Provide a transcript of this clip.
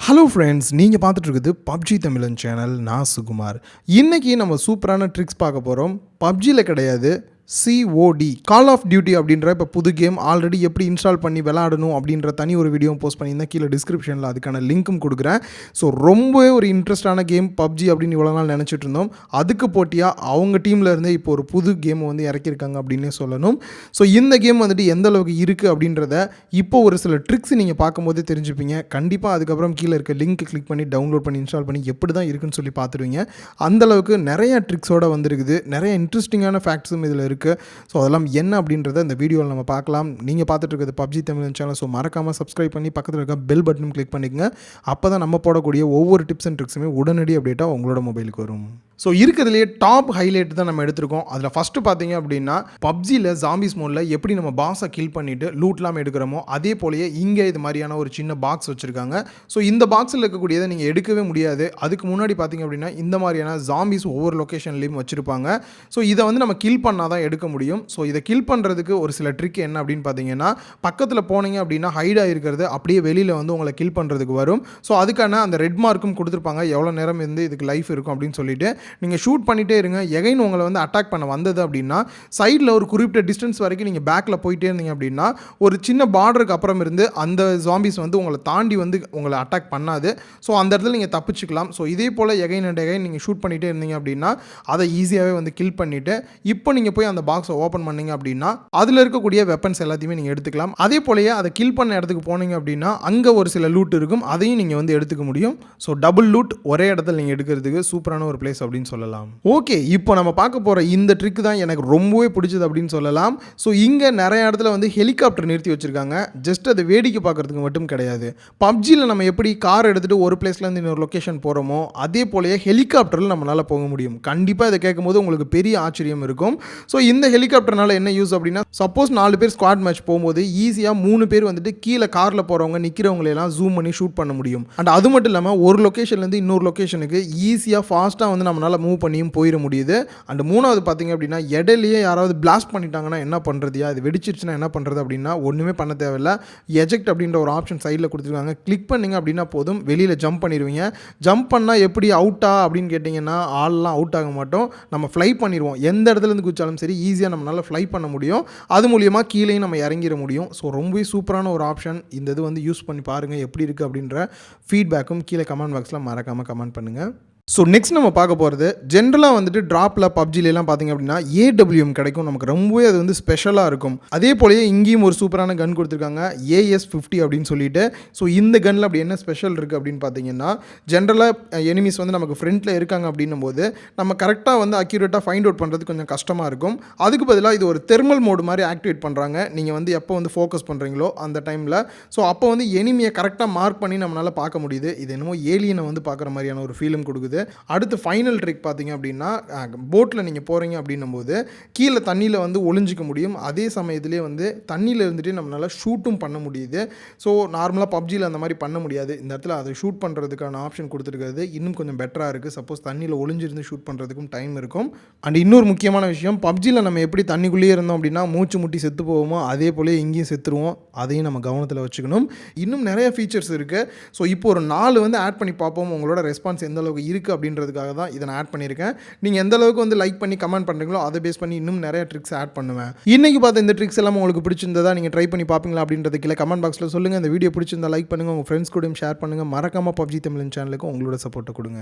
Hello friends, நீங்கள் பார்த்துட்டு இருக்குது பப்ஜி தமிழன் சேனல். நான் சுகுமார். இன்றைக்கி நம்ம சூப்பரான ட்ரிக்ஸ் பார்க்க போகிறோம். பப்ஜியில் கிடையாது, சிஓடி கால் ஆஃப் டியூட்டி அப்படின்ற இப்போ புது கேம் ஆல்ரெடி எப்படி இன்ஸ்டால் பண்ணி விளாடணும் அப்படின்ற தனி ஒரு வீடியோ போஸ்ட் பண்ணியிருந்தேன். கீழே டிஸ்கிரிப்ஷனில் அதுக்கான லிங்க்கும் கொடுக்குறேன். ஸோ ரொம்பவே ஒரு இன்ட்ரெஸ்டான கேம் பப்ஜி அப்படின்னு இவ்வளோ நாள் நினச்சிட்டு இருந்தோம். அதுக்கு போட்டியாக அவங்க டீமில் இருந்தே இப்போ ஒரு புது கேம் வந்து இறக்கியிருக்காங்க அப்படின்னே சொல்லணும். ஸோ இந்த கேம் வந்துட்டு எந்த அளவுக்கு இருக்குது அப்படின்றத இப்போ ஒரு சில ட்ரிக்ஸ் நீங்கள் பார்க்கும்போதே தெரிஞ்சுப்பீங்க. கண்டிப்பாக அதுக்கப்புறம் கீழே இருக்க லிங்க் கிளிக் பண்ணி டவுன்லோட் பண்ணி இன்ஸ்டால் பண்ணி எப்படி தான் இருக்குன்னு சொல்லி பார்த்துருவீங்க. அந்தளவுக்கு நிறைய ட்ரிக்ஸோடு வந்துருக்குது. நிறைய இன்ட்ரெஸ்டிங்கான ஃபேக்ட்ஸும் இதில் இருக்குது. ஸோ அதெல்லாம் என்ன அப்படின்றத இந்த வீடியோவில் நம்ம பார்க்கலாம். நீங்கள் பார்த்துட்டு இருக்கிறது பப்ஜி தமிழ் சேனல். ஸோ மறக்காமல் சப்ஸ்கிரைப் பண்ணி பக்கத்தில் இருக்க பெல் பட்டனும் கிளிக் பண்ணிக்கங்க. அப்போ தான் நம்ம போடக்கூடிய ஒவ்வொரு டிப்ஸ் அண்ட் ட்ரிக்ஸுமே உடனடி அப்டேட்டாக உங்களோட மொபைலுக்கு வரும். ஸோ இருக்கிறதுலேயே டாப் ஹைலைட் தான் நம்ம எடுத்திருக்கோம். அதில் ஃபஸ்ட்டு பார்த்தீங்க அப்படின்னா, பப்ஜியில் ஜாம்பிஸ் மோடில் எப்படி நம்ம பாக்ஸை கில் பண்ணிவிட்டு லூட்லாம் எடுக்கிறோமோ அதே போலயே இங்கே இது மாதிரியான ஒரு சின்ன பாக்ஸ் வச்சுருக்காங்க. ஸோ இந்த பாக்ஸில் இருக்கக்கூடியதை நீங்கள் எடுக்கவே முடியாது. அதுக்கு முன்னாடி பார்த்தீங்க அப்படின்னா இந்த மாதிரியான ஜாம்பிஸ் ஒவ்வொரு லொக்கேஷன்லேயும் வச்சுருப்பாங்க. ஸோ இதை வந்து நம்ம கில் பண்ணால் தான் எடுக்க முடியும். ஸோ இதை கில் பண்ணுறதுக்கு ஒரு சில ட்ரிக் என்ன அப்படின்னு பார்த்தீங்கன்னா, பக்கத்தில் போனீங்க அப்படின்னா ஹைடாக இருக்கிறது அப்படியே வெளியில் வந்து உங்களை கில் பண்ணுறதுக்கு வரும். ஸோ அதுக்கான அந்த ரெட் மார்க்கும் கொடுத்துருப்பாங்க, எவ்வளோ நேரம் வந்து இதுக்கு லைஃப் இருக்கும் அப்படின்னு சொல்லிட்டு. நீங்கள் ஷூட் பண்ணிகிட்டே இருங்க. எகைன் உங்களை வந்து அட்டாக் பண்ண வந்தது அப்படின்னா சைடில் ஒரு குறிப்பிட்ட டிஸ்டன்ஸ் வரைக்கும் நீங்கள் பேக்கில் போயிட்டே இருந்தீங்க அப்படின்னா ஒரு சின்ன பார்டருக்கு அப்புறம் இருந்து அந்த ஜாம்பிஸ் வந்து உங்களை தாண்டி வந்து உங்களை அட்டாக் பண்ணாது. ஸோ அந்த இடத்துல நீங்கள் தப்பிச்சுக்கலாம். ஸோ இதே போல் எகைன் அண்ட் எகைன் நீங்கள் ஷூட் பண்ணிகிட்டே இருந்தீங்க அப்படின்னா அதை ஈஸியாகவே வந்து கில் பண்ணிவிட்டு இப்போ நீங்கள் போய் அந்த பாக்ஸை ஓப்பன் பண்ணிங்க அப்படின்னா அதில் இருக்கக்கூடிய வெப்பன்ஸ் எல்லாத்தையுமே நீங்கள் எடுத்துக்கலாம். அதே போலயே அதை கில் பண்ண இடத்துக்கு போனீங்க அப்படின்னா அங்கே ஒரு சில லூட் இருக்கும், அதையும் நீங்கள் வந்து எடுத்துக்க முடியும். ஸோ டபுள் லூட் ஒரே இடத்துல நீங்கள் எடுக்கிறதுக்கு சூப்பரான ஒரு பிளேஸ் அப்படின்னு சொல்லலாம். ஓகே, இப்போ நம்ம பார்க்க போகிற இந்த ட்ரிக் தான் எனக்கு ரொம்பவே பிடிச்சது அப்படின்னு சொல்லலாம். ஸோ இங்கே நிறைய இடத்துல வந்து ஹெலிகாப்டர் நிறுத்தி வச்சுருக்காங்க. ஜஸ்ட் அதை வேடிக்கை பார்க்குறதுக்கு மட்டும் கிடையாது. பப்ஜியில் நம்ம எப்படி கார் எடுத்துகிட்டு ஒரு பிளேஸ்லேருந்து இன்னொரு லொக்கேஷன் போகிறோமோ அதே போலயே ஹெலிகாப்டரில் நம்மளால் போக முடியும். கண்டிப்பாக இதை கேட்கும்போது உங்களுக்கு பெரிய ஆச்சரியம் இருக்கும். ஸோ இந்த ஹெலிகாப்டர்னால என்ன யூஸ் அப்படின்னா, சப்போஸ் 4 பேர் ஸ்குவாட் மேட்ச் போகும்போது ஈஸியாக 3 பேர் வந்துட்டு கீழே காரில் போகிறவங்க நிற்கிறவங்களெல்லாம் ஜூம் பண்ணி ஷூட் பண்ண முடியும். அண்ட் அது மட்டும் இல்லாமல் ஒரு லொக்கேஷன்லேருந்து இன்னொரு லொக்கேஷனுக்கு ஈஸியாக ஃபாஸ்ட்டாக வந்து நம்மளால் மூவ் பண்ணியும் போயிட முடியுது. அண்ட் மூணாவது பார்த்தீங்க அப்படின்னா, இடையிலேயே யாராவது பிளாஸ்ட் பண்ணிட்டாங்கன்னா என்ன பண்ணுறதுயா, இது வெடிச்சிருச்சுன்னா என்ன பண்ணுறது அப்படின்னா ஒன்றுமே பண்ண தேவையில்லை. எஜெக்ட் அப்படின்ற ஒரு ஆப்ஷன் சைடில் கொடுத்துருக்காங்க. கிளிக் பண்ணிங்க அப்படின்னா போதும், வெளியில் ஜம்ப் பண்ணிடுவீங்க. ஜம்ப் பண்ணால் எப்படி அவுட்டா அப்படின்னு கேட்டிங்கன்னா ஆள்லாம் அவுட் ஆக மாட்டோம். நம்ம ஃப்ளை பண்ணிடுவோம். எந்த இடத்துலேருந்து குதிச்சாலும் சரி ஈஸியாக நம்மளால் ஃப்ளை பண்ண முடியும். அது மூலியமாக கீழே நம்ம இறங்கிட முடியும். ஸோ ரொம்பவே சூப்பரான ஒரு ஆப்ஷன். இந்த இது வந்து யூஸ் பண்ணி பாருங்கள் எப்படி இருக்குது அப்படின்ற ஃபீட்பேக்கும் கீழே கமெண்ட் பாக்ஸில் மறக்காமல் கமெண்ட் பண்ணுங்கள். ஸோ நெக்ஸ்ட் நம்ம பார்க்க போகிறது, ஜென்ரலாக வந்துட்டு ட்ராப்பில் பப்ஜிலாம் பார்த்திங்க அப்படின்னா ஏடபிள்யூஎம் கிடைக்கும். நமக்கு ரொம்பவே அது வந்து ஸ்பெஷலாக இருக்கும். அதே போலயே இங்கேயும் ஒரு சூப்பரான கன் கொடுத்துருக்காங்க, AS50 அப்படின்னு சொல்லிட்டு. ஸோ இந்த கன்னில் அப்படி என்ன ஸ்பெஷல் இருக்குது அப்படின்னு பார்த்தீங்கன்னா, ஜென்ரலாக எனிமீஸ் வந்து நமக்கு ஃப்ரண்ட்டில் இருக்காங்க அப்படின்னும் போது நம்ம கரெக்டாக வந்து அக்யூரேட்டாக ஃபைண்ட் அவுட் பண்ணுறது கொஞ்சம் கஷ்டமாக இருக்கும். அதுக்கு பதிலாக இது ஒரு தெர்மல் மோடு மாதிரி ஆக்டிவேட் பண்ணுறாங்க. நீங்கள் வந்து எப்போ வந்து ஃபோக்கஸ் பண்ணுறீங்களோ அந்த டைமில் ஸோ அப்போ வந்து எனிமியை கரெக்டாக மார்க் பண்ணி நம்மளால் பார்க்க முடியுது. இது என்னமோ ஏலியனை வந்து பார்க்குற மாதிரியான ஒரு ஃபீலும் கொடுக்குது. அடுத்து ஃபைனல் ட்ரிக் பார்த்தீங்க அப்படின்னா, போட்டில் நீங்கள் போகிறீங்க அப்படின்னும் போது கீழே தண்ணியில் வந்து ஒளிஞ்சிக்க முடியும். அதே சமயத்திலே வந்து தண்ணியில் இருந்துட்டு நம்மளால் ஷூட்டும் பண்ண முடியுது. ஸோ நார்மலாக பப்ஜியில் அந்த மாதிரி பண்ண முடியாது. இந்த இடத்துல அதை ஷூட் பண்ணுறதுக்கான ஆப்ஷன் கொடுத்துருக்கிறது இன்னும் கொஞ்சம் பெட்டராக இருக்குது. சப்போஸ் தண்ணியில் ஒளிஞ்சிருந்து ஷூட் பண்ணுறதுக்கும் டைம் இருக்கும். அண்ட் இன்னொரு முக்கியமான விஷயம், பப்ஜியில் நம்ம எப்படி தண்ணிக்குள்ளேயே இருந்தோம் அப்படின்னா மூச்சு முட்டி செத்து போவோமோ அதே போல் இங்கேயும் செத்துருவோம். அதையும் நம்ம கவனத்தில் வச்சுக்கணும். இன்னும் நிறைய ஃபீச்சர்ஸ் இருக்குது. ஸோ இப்போ ஒரு 4 வந்து ஆட் பண்ணி பார்ப்போம். உங்களோட ரெஸ்பான்ஸ் எந்த அளவுக்கு இருக்குது அப்படின்றதுக்காக தான் இதை நான் ஆட் பண்ணியிருக்கேன். நீங்கள் எந்த அளவுக்கு வந்து லைக் பண்ணி கமெண்ட் பண்ணுறீங்களோ அதை பேஸ் பண்ணி இன்னும் நிறைய ட்ரிக்ஸ் ஆட் பண்ணுவேன். இன்றைக்கி பார்த்த இந்த ட்ரிக்ஸ் எல்லாம் உங்களுக்கு பிடிச்சிருந்ததா, நீங்கள் ட்ரை பண்ணி பார்ப்பீங்களா அப்படின்றது கீழே கமெண்ட் பாக்ஸில் சொல்லுங்கள். இந்த வீடியோ பிடிச்சிருந்தா லைக் பண்ணுங்கள், உங்கள் ஃப்ரெண்ட்ஸ் கூடயும் ஷேர் பண்ணுங்கள். மறக்காமல் பப்ஜி தமிழ் சேனலுக்கு உங்களோட சப்போர்ட்டை கொடுங்க.